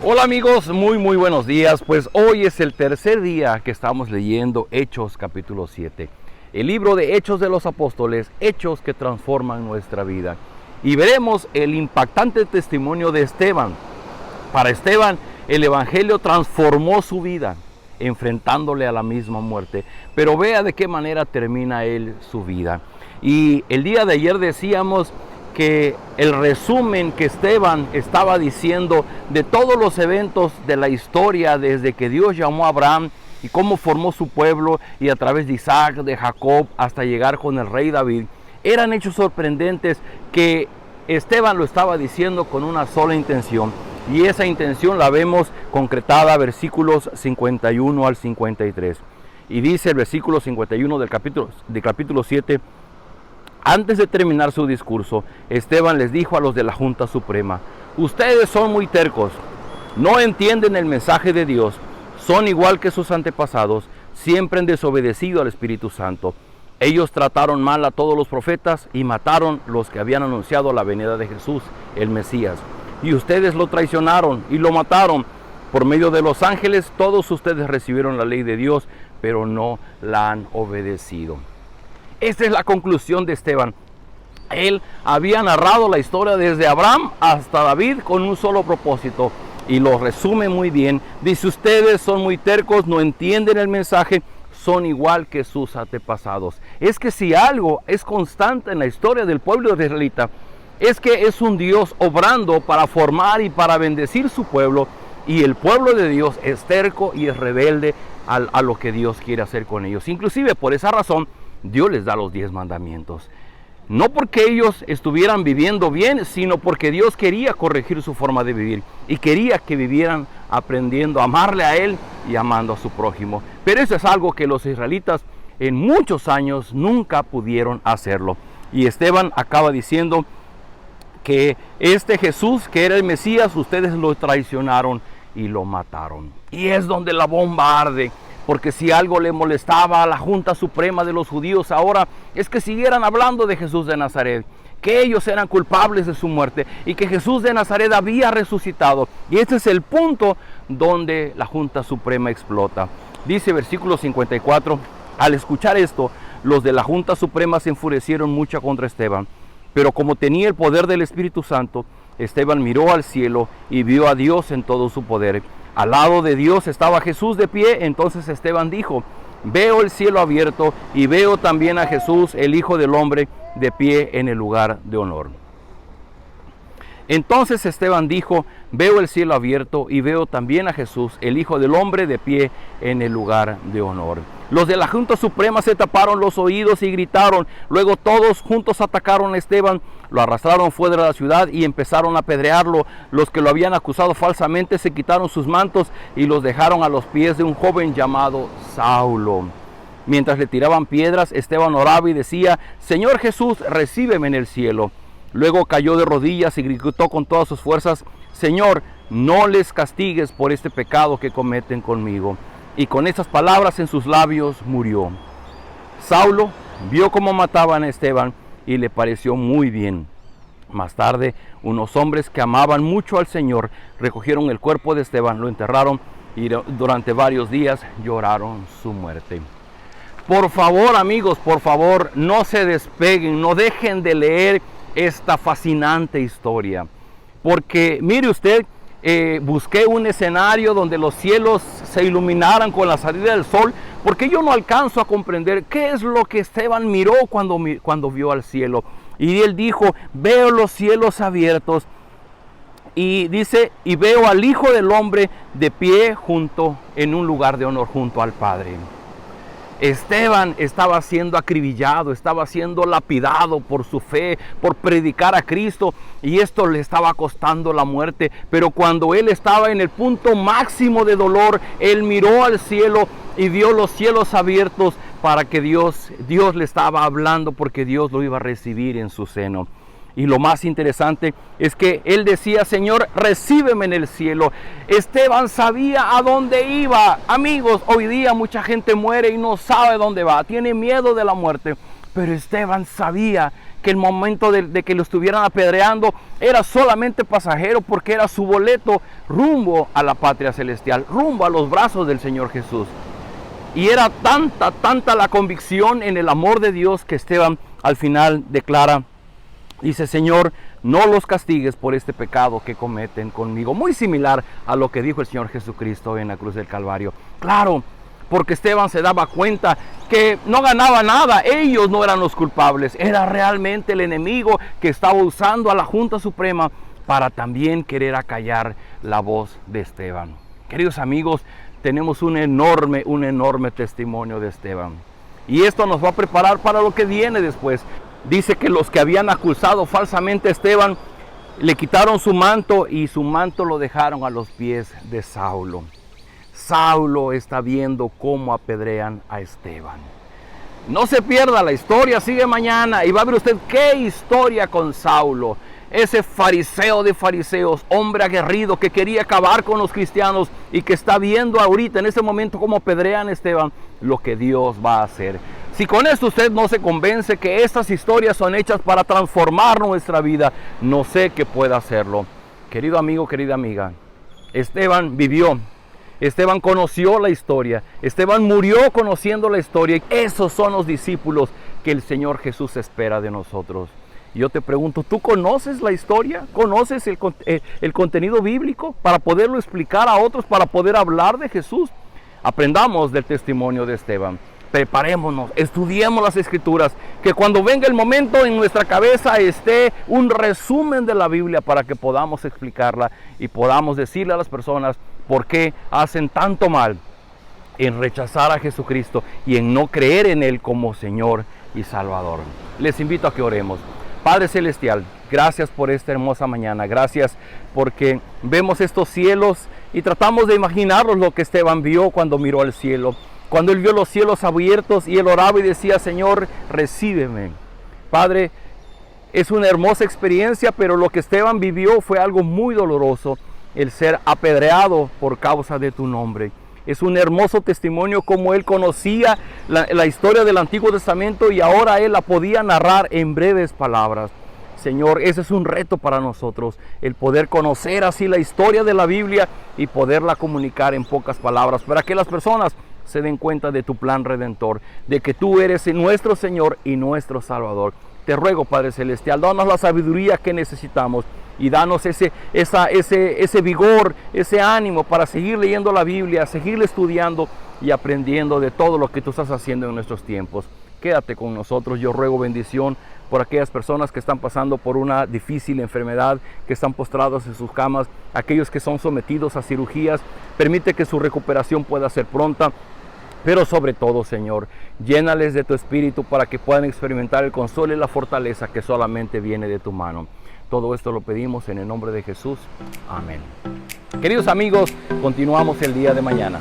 Hola amigos, muy buenos días. Pues hoy es el tercer día que estamos leyendo Hechos capítulo 7. El libro de Hechos de los Apóstoles, hechos que transforman nuestra vida. Y veremos el impactante testimonio de Esteban. Para Esteban, el evangelio transformó su vida, enfrentándole a la misma muerte. Pero vea de qué manera termina él su vida. Y el día de ayer decíamos que el resumen que Esteban estaba diciendo de todos los eventos de la historia desde que Dios llamó a Abraham y cómo formó su pueblo y a través de Isaac, de Jacob, hasta llegar con el rey David, eran hechos sorprendentes que Esteban lo estaba diciendo con una sola intención, y esa intención la vemos concretada versículos 51 al 53. Y dice el versículo 51 del capítulo 7: antes de terminar su discurso, Esteban les dijo a los de la Junta Suprema: ustedes son muy tercos, no entienden el mensaje de Dios, son igual que sus antepasados, siempre han desobedecido al Espíritu Santo. Ellos trataron mal a todos los profetas y mataron los que habían anunciado la venida de Jesús, el Mesías. Y ustedes lo traicionaron y lo mataron. Por medio de los ángeles, todos ustedes recibieron la ley de Dios, pero no la han obedecido. Esta es la conclusión de Esteban. Él había narrado la historia desde Abraham hasta David con un solo propósito, y lo resume muy bien. Dice: ustedes son muy tercos, no entienden el mensaje, son igual que sus antepasados. Es que si algo es constante en la historia del pueblo israelita, es que es un Dios obrando para formar y para bendecir su pueblo, y el pueblo de Dios es terco y es rebelde a lo que Dios quiere hacer con ellos. Inclusive por esa razón Dios les da los 10 mandamientos. No porque ellos estuvieran viviendo bien, sino porque Dios quería corregir su forma de vivir y quería que vivieran aprendiendo a amarle a Él y amando a su prójimo. Pero eso es algo que los israelitas en muchos años nunca pudieron hacerlo. Y Esteban acaba diciendo que este Jesús, que era el Mesías, ustedes lo traicionaron y lo mataron. Y es donde la bomba arde. Porque si algo le molestaba a la Junta Suprema de los judíos ahora, es que siguieran hablando de Jesús de Nazaret, que ellos eran culpables de su muerte y que Jesús de Nazaret había resucitado. Y este es el punto donde la Junta Suprema explota. Dice versículo 54, al escuchar esto, los de la Junta Suprema se enfurecieron mucho contra Esteban. Pero como tenía el poder del Espíritu Santo, Esteban miró al cielo y vio a Dios en todo su poder. Al lado de Dios estaba Jesús de pie. Entonces Esteban dijo: veo el cielo abierto y veo también a Jesús, el Hijo del Hombre, de pie en el lugar de honor. Entonces Esteban dijo: veo el cielo abierto y veo también a Jesús, el Hijo del Hombre, de pie en el lugar de honor. Los de la Junta Suprema se taparon los oídos y gritaron. Luego todos juntos atacaron a Esteban, lo arrastraron fuera de la ciudad y empezaron a apedrearlo. Los que lo habían acusado falsamente se quitaron sus mantos y los dejaron a los pies de un joven llamado Saulo. Mientras le tiraban piedras, Esteban oraba y decía: Señor Jesús, recíbeme en el cielo. Luego cayó de rodillas y gritó con todas sus fuerzas: Señor, no les castigues por este pecado que cometen conmigo. Y con esas palabras en sus labios murió. Saulo vio cómo mataban a Esteban y le pareció muy bien. Más tarde, unos hombres que amaban mucho al Señor recogieron el cuerpo de Esteban, lo enterraron y durante varios días lloraron su muerte. Por favor, amigos, por favor, no se despeguen, no dejen de leer esta fascinante historia. Porque mire usted, busqué un escenario donde los cielos se iluminaran con la salida del sol, porque yo no alcanzo a comprender qué es lo que Esteban miró cuando vio al cielo. Y él dijo: veo los cielos abiertos, y dice: y veo al Hijo del Hombre de pie en un lugar de honor junto al Padre. Esteban estaba siendo acribillado, estaba siendo lapidado por su fe, por predicar a Cristo, y esto le estaba costando la muerte. Pero cuando él estaba en el punto máximo de dolor, él miró al cielo y vio los cielos abiertos para que Dios le estaba hablando, porque Dios lo iba a recibir en su seno. Y lo más interesante es que él decía: Señor, recíbeme en el cielo. Esteban sabía a dónde iba. Amigos, hoy día mucha gente muere y no sabe dónde va, tiene miedo de la muerte. Pero Esteban sabía que el momento de que lo estuvieran apedreando era solamente pasajero, porque era su boleto rumbo a la patria celestial, rumbo a los brazos del Señor Jesús. Y era tanta la convicción en el amor de Dios que Esteban al final declara, dice: Señor, no los castigues por este pecado que cometen conmigo. Muy similar a lo que dijo el Señor Jesucristo en la cruz del Calvario. Claro, porque Esteban se daba cuenta que no ganaba nada, ellos no eran los culpables, era realmente el enemigo que estaba usando a la Junta Suprema para también querer acallar la voz de Esteban. Queridos amigos, tenemos un enorme testimonio de Esteban, y esto nos va a preparar para lo que viene después. Dice que los que habían acusado falsamente a Esteban le quitaron su manto, y su manto lo dejaron a los pies de Saulo. Saulo está viendo cómo apedrean a Esteban. No se pierda, la historia sigue mañana y va a ver usted qué historia con Saulo, ese fariseo de fariseos, hombre aguerrido que quería acabar con los cristianos y que está viendo ahorita en ese momento cómo apedrean a Esteban, lo que Dios va a hacer. Si con esto usted no se convence que estas historias son hechas para transformar nuestra vida, no sé qué pueda hacerlo. Querido amigo, querida amiga, Esteban vivió. Esteban conoció la historia, Esteban murió conociendo la historia. Esos son los discípulos que el Señor Jesús espera de nosotros. Yo te pregunto, ¿tú conoces la historia? ¿Conoces el contenido bíblico para poderlo explicar a otros, para poder hablar de Jesús? Aprendamos del testimonio de Esteban. Preparémonos, estudiemos las Escrituras, que cuando venga el momento en nuestra cabeza esté un resumen de la Biblia para que podamos explicarla y podamos decirle a las personas por qué hacen tanto mal en rechazar a Jesucristo y en no creer en Él como Señor y Salvador. Les invito a que oremos. Padre Celestial, gracias por esta hermosa mañana, gracias porque vemos estos cielos y tratamos de imaginarnos lo que Esteban vio cuando miró al cielo. Cuando él vio los cielos abiertos y él oraba y decía: Señor, recíbeme. Padre, es una hermosa experiencia, pero lo que Esteban vivió fue algo muy doloroso, el ser apedreado por causa de tu nombre. Es un hermoso testimonio como él conocía la historia del Antiguo Testamento y ahora él la podía narrar en breves palabras. Señor, ese es un reto para nosotros, el poder conocer así la historia de la Biblia y poderla comunicar en pocas palabras, para que las personas se den cuenta de tu plan redentor, de que tú eres nuestro Señor y nuestro Salvador. Te ruego, Padre Celestial, danos la sabiduría que necesitamos y danos ese vigor, ese ánimo para seguir leyendo la Biblia, seguir estudiando y aprendiendo de todo lo que tú estás haciendo en nuestros tiempos. Quédate con nosotros. Yo ruego bendición por aquellas personas que están pasando por una difícil enfermedad, que están postrados en sus camas, aquellos que son sometidos a cirugías. Permite que su recuperación pueda ser pronta. Pero sobre todo, Señor, llénales de tu Espíritu para que puedan experimentar el consuelo y la fortaleza que solamente viene de tu mano. Todo esto lo pedimos en el nombre de Jesús. Amén. Queridos amigos, continuamos el día de mañana.